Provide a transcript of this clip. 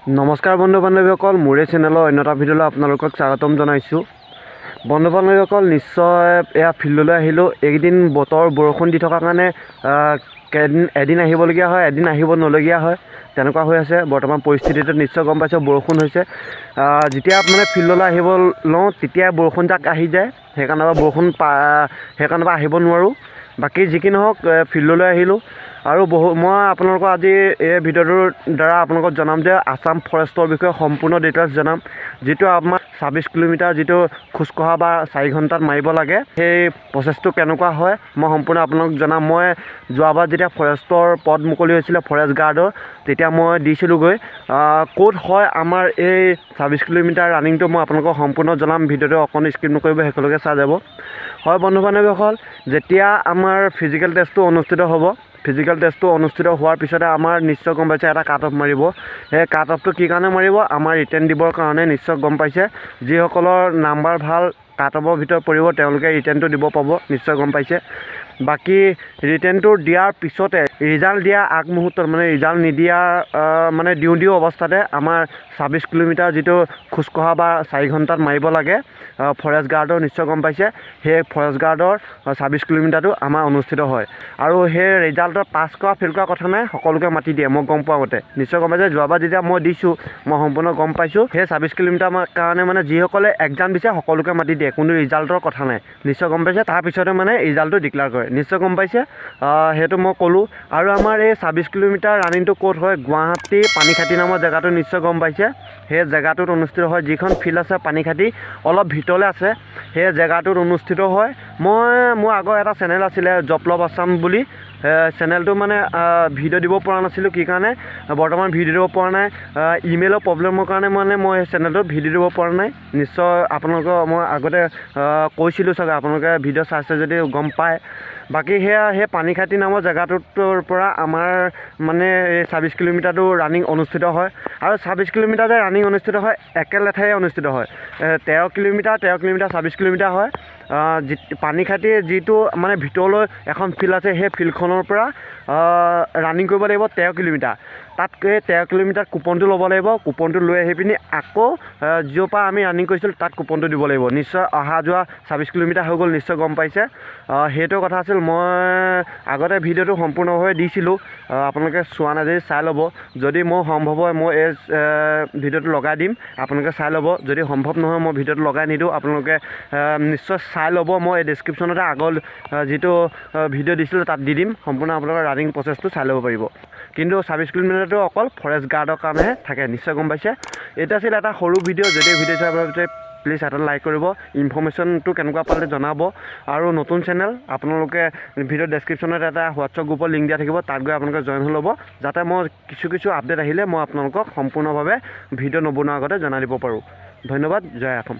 নমস্কাৰ বন্ধু বান্ধৱীসকল, মোৰে চেনেলৰ অন্য এটা ভিডিঅ'লৈ আপোনালোকক স্বাগতম জনাইছোঁ। বন্ধু বান্ধৱীসকল, নিশ্চয় এয়া ফিল্ডলৈ আহিলোঁ। এইকেইদিন বতৰ বৰষুণ দি থকাৰ কাৰণে এদিন আহিবলগীয়া হয়, এদিন আহিব নলগীয়া হয়, তেনেকুৱা হৈ আছে বৰ্তমান পৰিস্থিতিটো। নিশ্চয় গম পাইছোঁ বৰষুণ হৈছে। যেতিয়া মানে ফিল্ডলৈ আহিব লওঁ তেতিয়াই বৰষুণজাক আহি যায়, সেইকাৰণে আহিব নোৱাৰোঁ। বাকী যি কি নহওক, ফিল্ডলৈ আহিলোঁ। আৰু মই আপোনালোকক আজি এই ভিডিঅ'টোৰ দ্বাৰা আপোনালোকক জনাম যে আছাম ফৰেষ্টৰ বিষয়ে সম্পূৰ্ণ ডিটেইলছ জনাম। যিটো আমাৰ 26 কিলোমিটাৰ যিটো খোজকঢ়া বা 4 ঘণ্টাত মাৰিব লাগে, সেই প্ৰচেছটো কেনেকুৱা হয় মই সম্পূৰ্ণ আপোনালোকক জনাম। মই যোৱাবাৰ যেতিয়া ফৰেষ্টৰ পদ মুকলি হৈছিলে ফৰেষ্ট গাৰ্ডৰ, তেতিয়া মই দিছিলোঁগৈ। ক'ত হয় আমাৰ এই 26 কিলোমিটাৰ ৰানিংটো মই আপোনালোকক সম্পূৰ্ণ জনাম। ভিডিঅ'টো অকণ স্কিপ নকৰিব, শেষলৈকে চাই যাব। হয় বন্ধু বান্ধৱীসকল, যেতিয়া আমাৰ ফিজিকেল টেষ্টটো অনুষ্ঠিত হ'ব, ফিজিকেল টেষ্টটো অনুষ্ঠিত হোৱাৰ পিছতে আমাৰ নিশ্চয় গম পাইছে এটা কাট অফ মাৰিব। সেই কাট অফটো কি কাৰণে মাৰিব? আমাৰ ৰিটেন দিবৰ কাৰণে। নিশ্চয় গম পাইছে, যিসকলৰ নাম্বাৰ ভাল কাট অফৰ ভিতৰত পৰিব তেওঁলোকে ৰিটেনটো দিব পাব, নিশ্চয় গম পাইছে। বাকী ৰিটেনটো দিয়াৰ পিছতে ৰিজাল্ট দিয়া আগমুহূৰ্তত, মানে ৰিজাল্ট নিদিয়াৰ মানে দিওঁ অৱস্থাতে আমাৰ 26 কিলোমিটাৰ যিটো খোজকঢ়া বা 4 ঘণ্টাত মাৰিব লাগে ফৰেষ্ট গাৰ্ডৰ, নিশ্চয় গম পাইছে। সেই ফৰেষ্ট গাৰ্ডৰ 26 কিলোমিটাৰটো আমাৰ অনুষ্ঠিত হয়। আৰু সেই ৰিজাল্টত পাছ কৰা ফেইল কৰা কথা নাই, সকলোকে মাতি দিয়ে। মই গম পোৱা মতে নিশ্চয় গম পাইছে। যোৱাবাৰ যেতিয়া মই দিছোঁ মই সম্পূৰ্ণ গম পাইছোঁ। সেই 26 কিলোমিটাৰ কাৰণে মানে যিসকলে এক্সাম দিছে সকলোকে মাতি দিয়ে, কোনো ৰিজাল্টৰ কথা নাই, নিশ্চয় গম পাইছে। তাৰপিছতে মানে ৰিজাল্টটো ডিক্লেয়াৰ কৰে, নিশ্চয় গম পাইছে। সেইটো মই ক'লোঁ। আৰু আমাৰ এই 26 কিলোমিটাৰ ৰানিংটো ক'ত হয়? গুৱাহাটী পানীখাতি নামৰ জেগাটো নিশ্চয় গম পাইছে। সেই জেগাটোত অনুষ্ঠিত হয়। যিখন ফিল্ড আছে পানীখাতি অলপ ভিতৰলৈ আছে, সেই জেগাটোত অনুষ্ঠিত হয়। মোৰ আগৰ এটা চেনেল আছিলে জপলভ আছাম বুলি, চেনেলটো মানে ভিডিঅ' দিব পৰা নাছিলোঁ। কি কাৰণে? বৰ্তমান ভিডিঅ' দিব পৰা নাই, ইমেইলৰ প্ৰব্লেমৰ কাৰণে মানে মই সেই চেনেলটোত ভিডিঅ' দিব পৰা নাই। নিশ্চয় আপোনালোকক মই আগতে কৈছিলোঁ চাগে, আপোনালোকে ভিডিঅ' চাইছে যদি গম পায়। বাকী সেই পানীখাতি নামৰ জেগাটোৰ পৰা আমাৰ মানে এই 26 কিলোমিটাৰটো ৰানিং অনুষ্ঠিত হয়। আৰু 26 কিলোমিটাৰ যে ৰানিং অনুষ্ঠিত হয় একেলেঠাৰে অনুষ্ঠিত হয়। 13 কিলোমিটাৰ 26 কিলোমিটাৰ হয়। পানীখাতিৰ যিটো মানে ভিতৰলৈ এখন ফিল্ড আছে, সেই ফিল্ডখনৰ পৰা ৰানিং কৰিব লাগিব 13 কিলোমিটাৰ। তাত 13 কিলোমিটাৰ কুপনটো ল'ব লাগিব। কুপনটো লৈ আহি পিনি আকৌ য'ৰ পৰা আমি ৰানিং কৰিছিলোঁ তাত কুপনটো দিব লাগিব। নিশ্চয় অহা যোৱা 26 কিলোমিটাৰ হৈ গ'ল, নিশ্চয় গম পাইছে। সেইটো কথা আছিল। মই আগতে ভিডিঅ'টো সম্পূৰ্ণভাৱে দিছিলোঁ, আপোনালোকে চোৱা নাই যদি চাই ল'ব। যদি মোৰ সম্ভৱ হয় মই এই ভিডিঅ'টো লগাই দিম, আপোনালোকে চাই ল'ব। যদি সম্ভৱ নহয় মই ভিডিঅ'টো লগাই নিদিওঁ, আপোনালোকে নিশ্চয় চাই ল'ব। মই এই ডেছক্ৰিপশ্যনতে আগৰ যিটো ভিডিঅ' দিছিলোঁ তাত দি দিম, সম্পূৰ্ণ আপোনালোকৰ ৰানিং প্ৰচেছটো চাই ল'ব পাৰিব। কিন্তু 26 কিলোমিটাৰটো অকল ফৰেষ্ট গাৰ্ডৰ কাৰণেহে থাকে, নিশ্চয় গম পাইছে। এইটো আছিল এটা সৰু ভিডিঅ'। যদি ভিডিঅ' চাই প্লিজ এটা লাইক কৰিব, ইনফৰ্মেশ্যনটো কেনেকুৱা পালে জনাব। আৰু নতুন চেনেল, আপোনালোকে ভিডিঅ' ডেছক্ৰিপশ্যনত এটা হোৱাটছআপ গ্ৰুপৰ লিংক দিয়া থাকিব, তাত গৈ আপোনালোকে জইন হৈ ল'ব, যাতে মই কিছু আপডেট আহিলে মই আপোনালোকক সম্পূৰ্ণভাৱে ভিডিঅ' নবনোৱাৰ আগতে জনাই দিব পাৰোঁ। ধন্যবাদ। জয় অসম।